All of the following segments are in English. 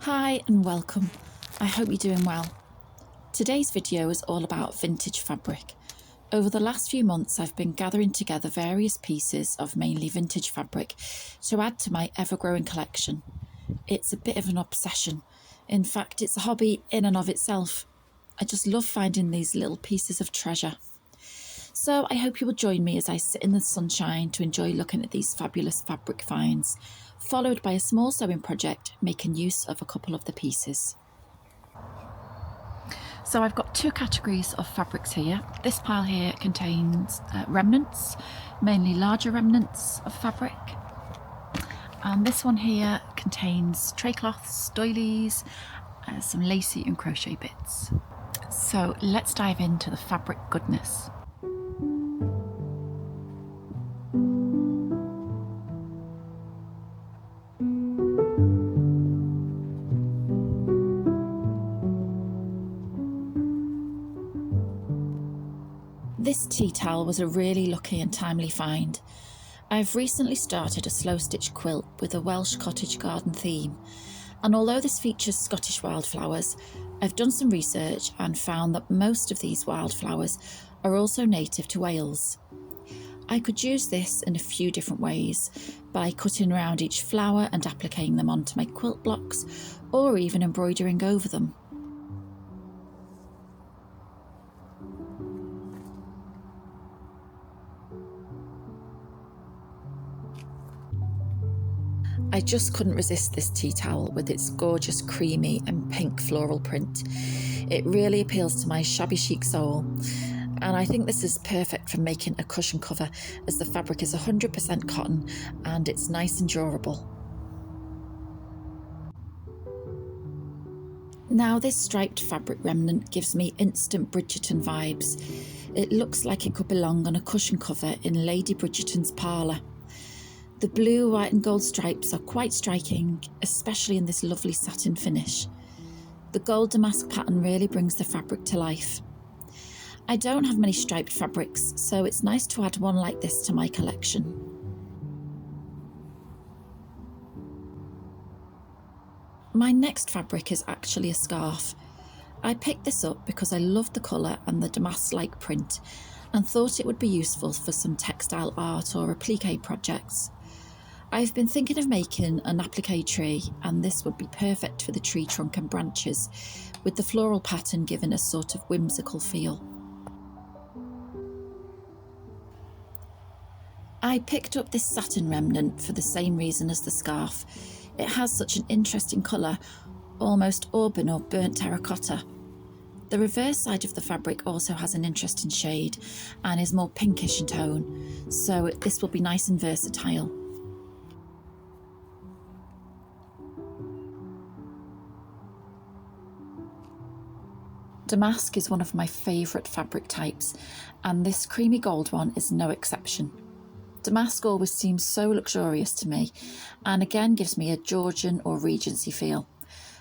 Hi and welcome. I hope you're doing well. Today's video is all about vintage fabric. Over the last few months I've been gathering together various pieces of mainly vintage fabric to add to my ever-growing collection. It's a bit of an obsession. In fact, it's a hobby in and of itself. I just love finding these little pieces of treasure. So I hope you will join me as I sit in the sunshine to enjoy looking at these fabulous fabric finds, followed by a small sewing project making use of a couple of the pieces. So I've got two categories of fabrics here. This pile here contains remnants, mainly larger remnants of fabric. And this one here contains tray cloths, doilies, some lacy and crochet bits. So let's dive into the fabric goodness. This tea towel was a really lucky and timely find. I've recently started a slow stitch quilt with a Welsh cottage garden theme, and although this features Scottish wildflowers, I've done some research and found that most of these wildflowers are also native to Wales. I could use this in a few different ways, by cutting around each flower and appliquing them onto my quilt blocks, or even embroidering over them. I just couldn't resist this tea towel with its gorgeous creamy and pink floral print. It really appeals to my shabby chic soul, and I think this is perfect for making a cushion cover, as the fabric is 100% cotton and it's nice and durable. Now this striped fabric remnant gives me instant Bridgerton vibes. It looks like it could belong on a cushion cover in Lady Bridgerton's parlour. The blue, white and gold stripes are quite striking, especially in this lovely satin finish. The gold damask pattern really brings the fabric to life. I don't have many striped fabrics, so it's nice to add one like this to my collection. My next fabric is actually a scarf. I picked this up because I loved the colour and the damask-like print, and thought it would be useful for some textile art or applique projects. I've been thinking of making an applique tree, and this would be perfect for the tree trunk and branches, with the floral pattern giving a sort of whimsical feel. I picked up this satin remnant for the same reason as the scarf. It has such an interesting colour, almost auburn or burnt terracotta. The reverse side of the fabric also has an interesting shade and is more pinkish in tone, so this will be nice and versatile. Damask is one of my favourite fabric types, and this creamy gold one is no exception. Damask always seems so luxurious to me, and again gives me a Georgian or Regency feel,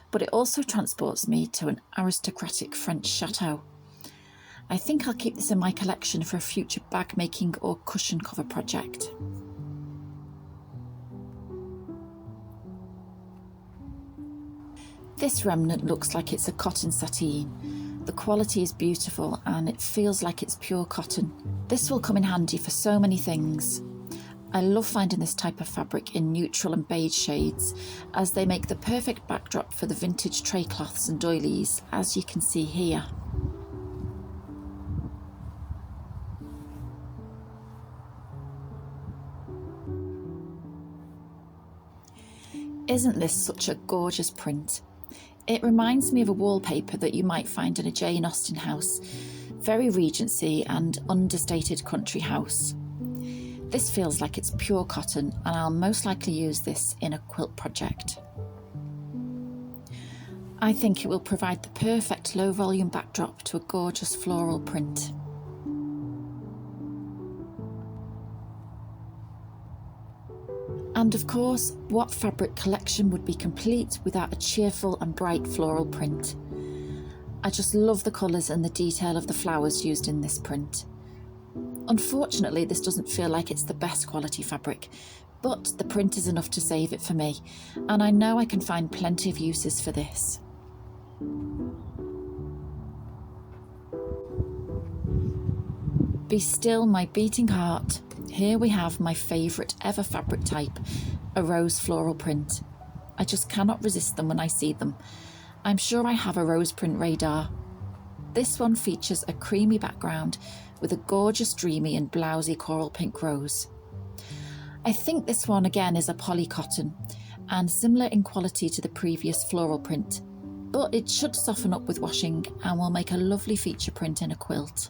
but it also transports me to an aristocratic French chateau. I think I'll keep this in my collection for a future bag making or cushion cover project. This remnant looks like it's a cotton sateen. The quality is beautiful and it feels like it's pure cotton. This will come in handy for so many things. I love finding this type of fabric in neutral and beige shades, as they make the perfect backdrop for the vintage tray cloths and doilies, as you can see here. Isn't this such a gorgeous print? It reminds me of a wallpaper that you might find in a Jane Austen house, very Regency and understated country house. This feels like it's pure cotton, and I'll most likely use this in a quilt project. I think it will provide the perfect low volume backdrop to a gorgeous floral print. And of course, what fabric collection would be complete without a cheerful and bright floral print? I just love the colours and the detail of the flowers used in this print. Unfortunately, this doesn't feel like it's the best quality fabric, But the print is enough to save it for me, and I know I can find plenty of uses for this. Be still, my beating heart. Here we have my favourite ever fabric type, a rose floral print. I just cannot resist them when I see them. I'm sure I have a rose print radar. This one features a creamy background with a gorgeous dreamy and blousy coral pink rose. I think this one again is a poly cotton and similar in quality to the previous floral print, but it should soften up with washing and will make a lovely feature print in a quilt.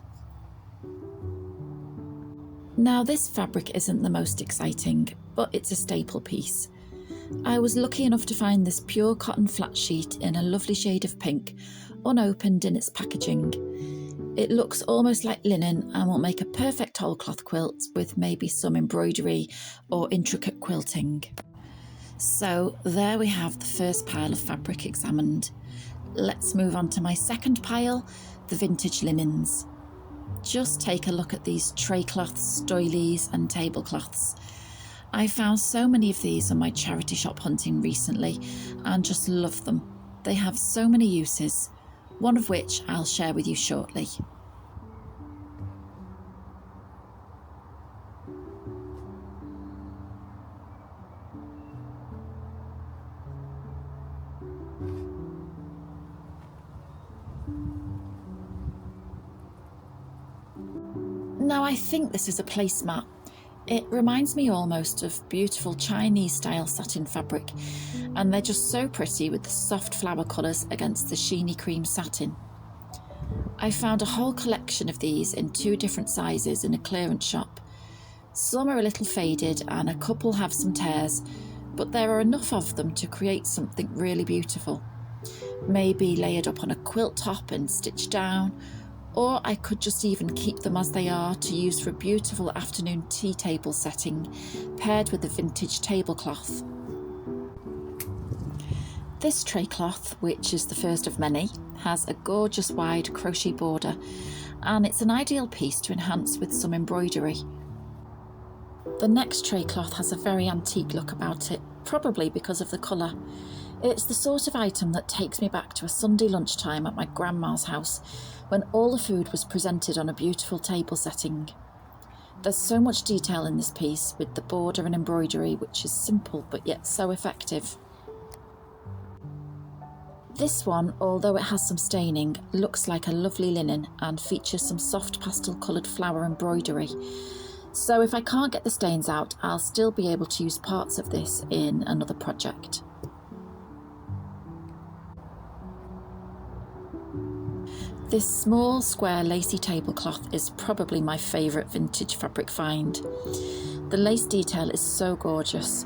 Now this fabric isn't the most exciting, but it's a staple piece. I was lucky enough to find this pure cotton flat sheet in a lovely shade of pink, unopened in its packaging. It looks almost like linen and will make a perfect whole cloth quilt with maybe some embroidery or intricate quilting. So there we have the first pile of fabric examined. Let's move on to my second pile, the vintage linens. Just take a look at these tray cloths, doilies and tablecloths. I found so many of these on my charity shop hunting recently and just love them. They have so many uses, one of which I'll share with you shortly. Now I think this is a placemat. It reminds me almost of beautiful Chinese style satin fabric, and they're just so pretty with the soft flower colours against the sheeny cream satin. I found a whole collection of these in 2 different sizes in a clearance shop. Some are a little faded and a couple have some tears, but there are enough of them to create something really beautiful. Maybe layered up on a quilt top and stitched down, or I could just even keep them as they are to use for a beautiful afternoon tea table setting, paired with a vintage tablecloth. This tray cloth, which is the first of many, has a gorgeous wide crochet border, and it's an ideal piece to enhance with some embroidery. The next tray cloth has a very antique look about it, probably because of the colour. It's the sort of item that takes me back to a Sunday lunchtime at my grandma's house, when all the food was presented on a beautiful table setting. There's so much detail in this piece with the border and embroidery, which is simple but yet so effective. This one, although it has some staining, looks like a lovely linen and features some soft pastel coloured flower embroidery. So if I can't get the stains out, I'll still be able to use parts of this in another project. This small square lacy tablecloth is probably my favourite vintage fabric find. The lace detail is so gorgeous.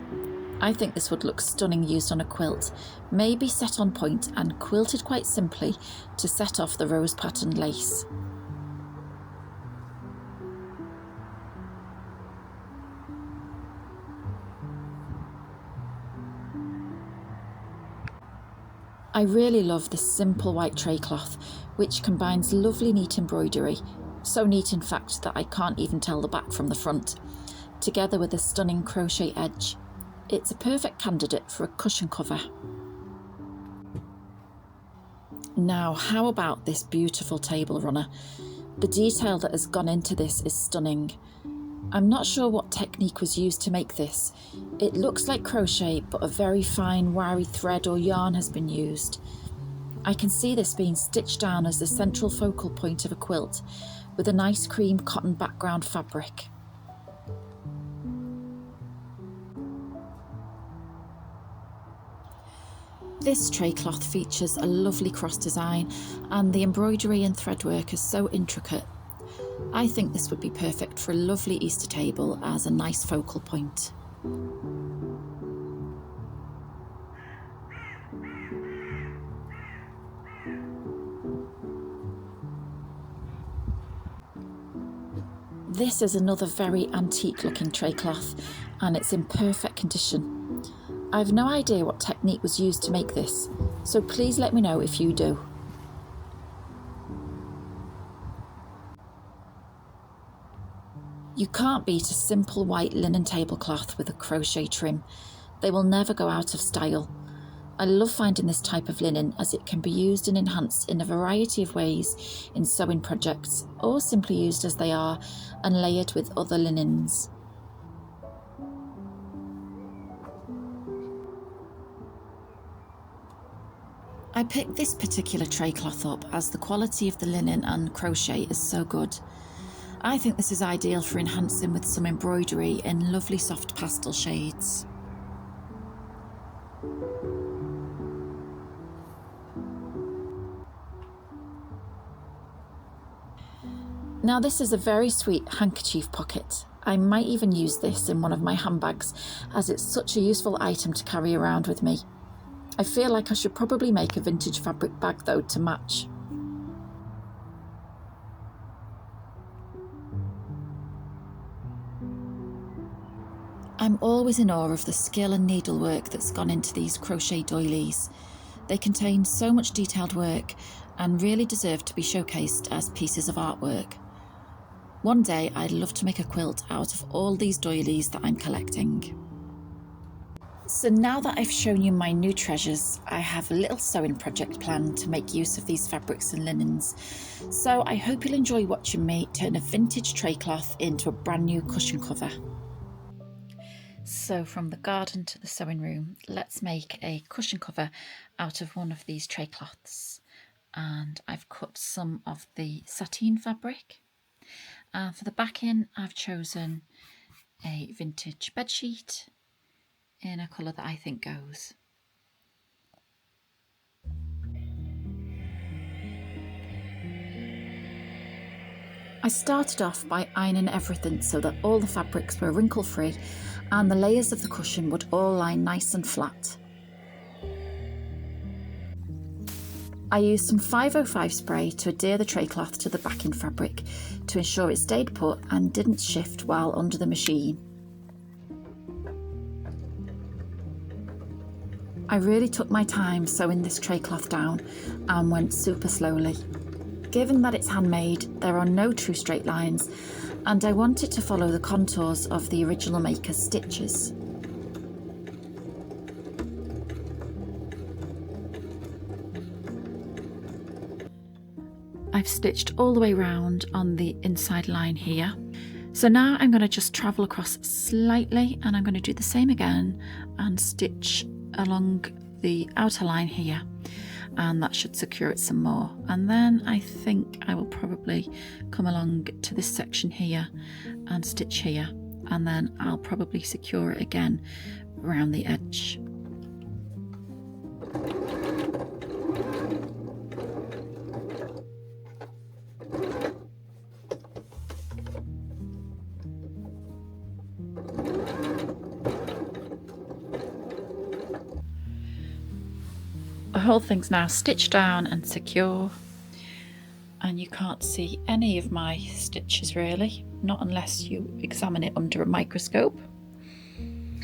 I think this would look stunning used on a quilt, maybe set on point and quilted quite simply to set off the rose patterned lace. I really love this simple white tray cloth, which combines lovely neat embroidery, so neat in fact that I can't even tell the back from the front, together with a stunning crochet edge. It's a perfect candidate for a cushion cover. Now, how about this beautiful table runner? The detail that has gone into this is stunning. I'm not sure what technique was used to make this. It looks like crochet, but a very fine wiry thread or yarn has been used. I can see this being stitched down as the central focal point of a quilt, with a nice cream cotton background fabric. This tray cloth features a lovely cross design, and the embroidery and threadwork is so intricate. I think this would be perfect for a lovely Easter table as a nice focal point. This is another very antique looking tray cloth, and it's in perfect condition. I've no idea what technique was used to make this, so please let me know if you do. You can't beat a simple white linen tablecloth with a crochet trim. They will never go out of style. I love finding this type of linen as it can be used and enhanced in a variety of ways in sewing projects, or simply used as they are and layered with other linens. I picked this particular tray cloth up as the quality of the linen and crochet is so good. I think this is ideal for enhancing with some embroidery in lovely soft pastel shades. Now this is a very sweet handkerchief pocket. I might even use this in one of my handbags as it's such a useful item to carry around with me. I feel like I should probably make a vintage fabric bag though to match. I'm always in awe of the skill and needlework that's gone into these crochet doilies. They contain so much detailed work and really deserve to be showcased as pieces of artwork. One day I'd love to make a quilt out of all these doilies that I'm collecting. So now that I've shown you my new treasures, I have a little sewing project planned to make use of these fabrics and linens. So I hope you'll enjoy watching me turn a vintage tray cloth into a brand new cushion cover. So from the garden to the sewing room, let's make a cushion cover out of one of these tray cloths. And I've cut some of the sateen fabric. And for the backing, I've chosen a vintage bedsheet in a colour that I think goes. I started off by ironing everything so that all the fabrics were wrinkle free and the layers of the cushion would all lie nice and flat. I used some 505 spray to adhere the tray cloth to the backing fabric to ensure it stayed put and didn't shift while under the machine. I really took my time sewing this tray cloth down and went super slowly. Given that it's handmade, there are no true straight lines, and I wanted to follow the contours of the original maker's stitches. I've stitched all the way round on the inside line here. So now I'm going to just travel across slightly, and I'm going to do the same again and stitch along the outer line here, and that should secure it some more. And then I think I will probably come along to this section here and stitch here, and then I'll probably secure it again around the edge. The whole thing's now stitched down and secure, and you can't see any of my stitches really, not unless you examine it under a microscope. And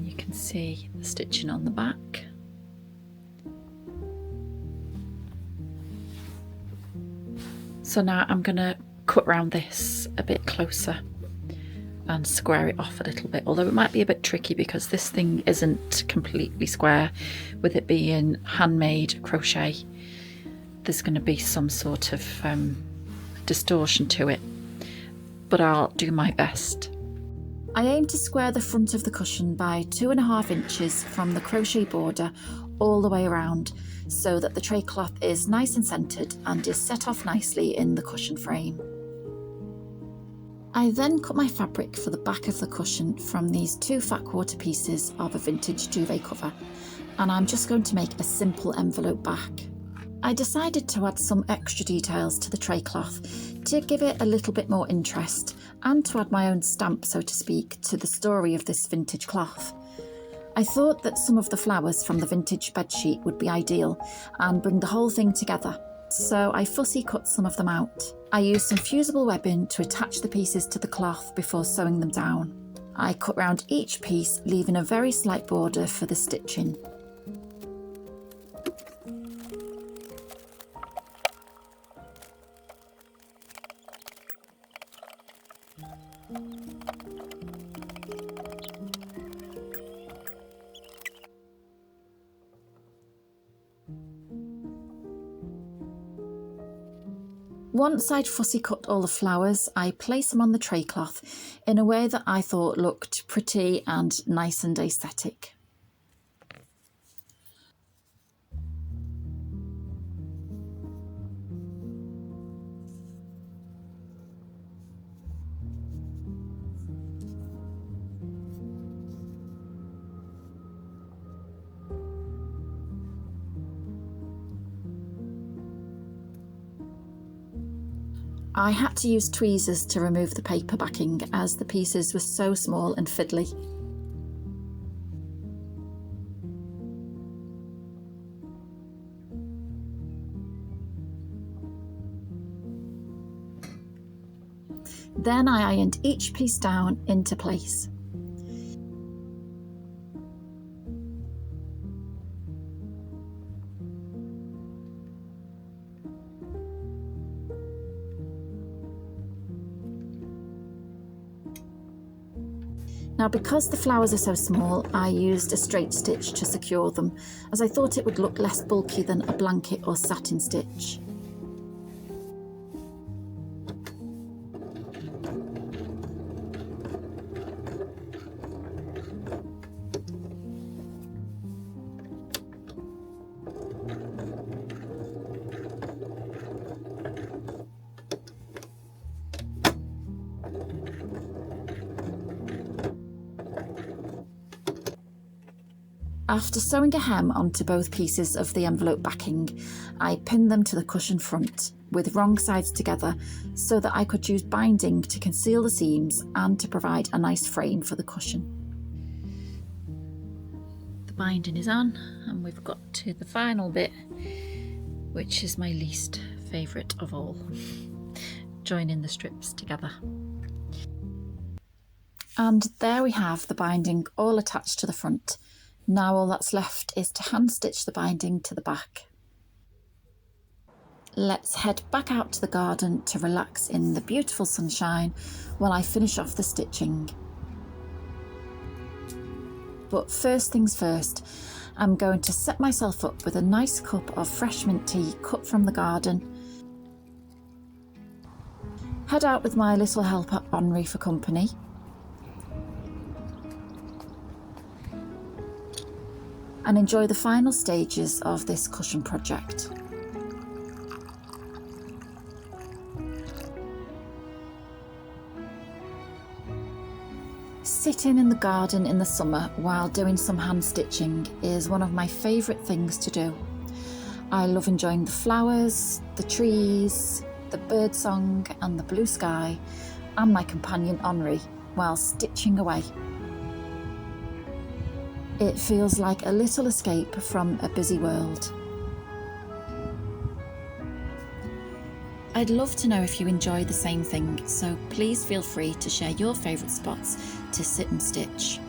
you can see the stitching on the back. So now I'm going to cut round this a bit closer and square it off a little bit, although it might be a bit tricky because this thing isn't completely square. With it being handmade crochet, there's going to be some sort of distortion to it, but I'll do my best. I aim to square the front of the cushion by 2.5 inches from the crochet border all the way around, so that the tray cloth is nice and centred and is set off nicely in the cushion frame. I then cut my fabric for the back of the cushion from these 2 fat quarter pieces of a vintage duvet cover, and I'm just going to make a simple envelope back. I decided to add some extra details to the tray cloth to give it a little bit more interest and to add my own stamp, so to speak, to the story of this vintage cloth. I thought that some of the flowers from the vintage bedsheet would be ideal and bring the whole thing together, so I fussy cut some of them out. I used some fusible webbing to attach the pieces to the cloth before sewing them down. I cut round each piece, leaving a very slight border for the stitching. Once I'd fussy cut all the flowers, I placed them on the tray cloth in a way that I thought looked pretty and nice and aesthetic. I had to use tweezers to remove the paper backing as the pieces were so small and fiddly. Then I ironed each piece down into place. Now, because the flowers are so small, I used a straight stitch to secure them, as I thought it would look less bulky than a blanket or satin stitch. After sewing a hem onto both pieces of the envelope backing, I pinned them to the cushion front with wrong sides together so that I could use binding to conceal the seams and to provide a nice frame for the cushion. The binding is on and we've got to the final bit, which is my least favourite of all, joining the strips together. And there we have the binding all attached to the front. Now all that's left is to hand stitch the binding to the back. Let's head back out to the garden to relax in the beautiful sunshine while I finish off the stitching. But first things first, I'm going to set myself up with a nice cup of fresh mint tea cut from the garden, head out with my little helper Henri for company, and enjoy the final stages of this cushion project. Sitting in the garden in the summer while doing some hand stitching is one of my favourite things to do. I love enjoying the flowers, the trees, the birdsong and the blue sky, and my companion Henri while stitching away. It feels like a little escape from a busy world. I'd love to know if you enjoy the same thing, so please feel free to share your favourite spots to sit and stitch.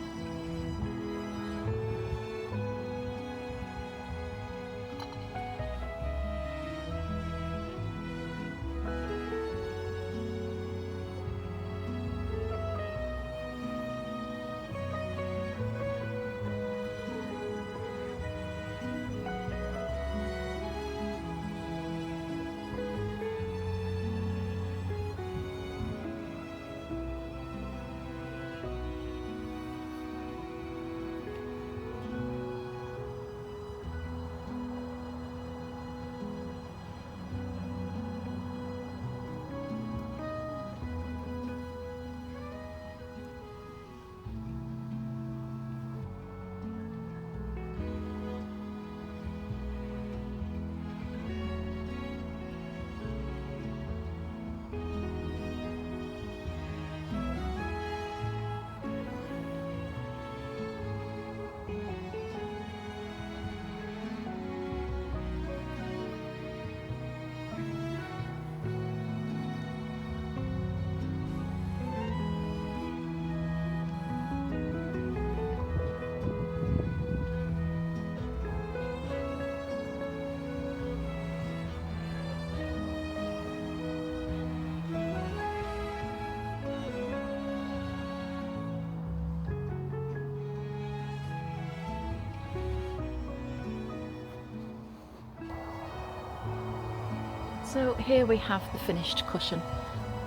So here we have the finished cushion,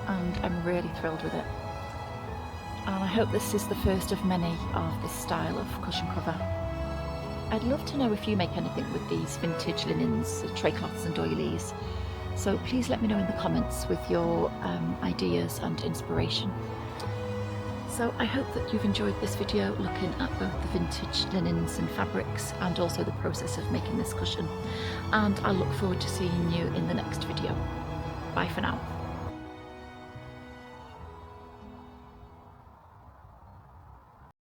and I'm really thrilled with it. And I hope this is the first of many of this style of cushion cover. I'd love to know if you make anything with these vintage linens, tray cloths and doilies. So please let me know in the comments with your ideas and inspiration. So I hope that you've enjoyed this video looking at both the vintage linens and fabrics and also the process of making this cushion. And I look forward to seeing you in the next video. Bye for now.